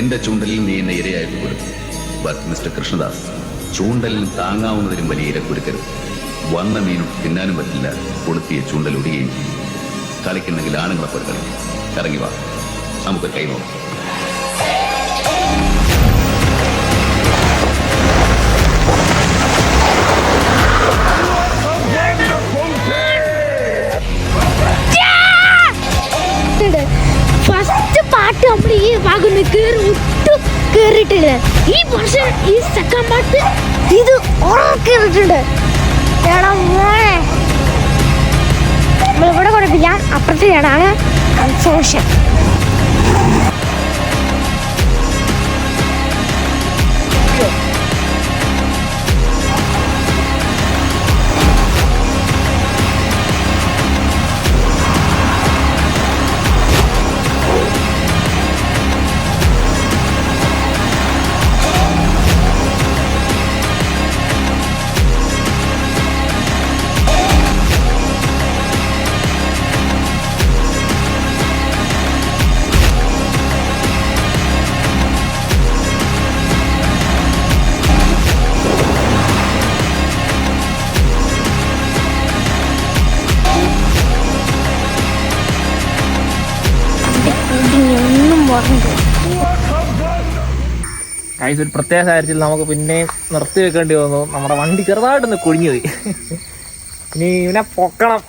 നിന്റെ ചൂണ്ടലിൽ നീ എന്നെ ഇരയായിട്ട് കൊടുക്കും. ബട്ട് മിസ്റ്റർ കൃഷ്ണദാസ്, ചൂണ്ടലിൽ താങ്ങാവുന്നതിലും വലിയ ഇര കുരുക്കരുത്. വന്ന മീനും തിന്നാനും പറ്റില്ല, കൊളുത്തിയ ചൂണ്ടൽ ഒടിയുകയും ചെയ്യും. കളിക്കുന്നെങ്കിൽ ആണുങ്ങളെ പോലെ കളിക്കും. ഇറങ്ങി വാ, നമുക്കൊരു കൈ നോക്കാം. ഫസ്റ്റ് പാട്ട് നമ്മൾ ഈ ഭാഗം ഒട്ടും കേറിയിട്ടില്ല. ഈ വർഷം ഈ സെക്കൻഡ് പാട്ട് ഇത് കേറിയിട്ടുണ്ട്. നമ്മളിവിടെ കുഴപ്പമില്ല, അപ്പുറത്തെ ചേടാണ് സോഷ്യൽ. ഒരു പ്രത്യേക സാഹചര്യത്തിൽ നമുക്ക് പിന്നെ നിർത്തി വെക്കേണ്ടി വന്നു. നമ്മുടെ വണ്ടി ചെറുതായിട്ടൊന്ന് കുഴിഞ്ഞു പോയി. ഇനി ഇവനെ പൊക്കണം.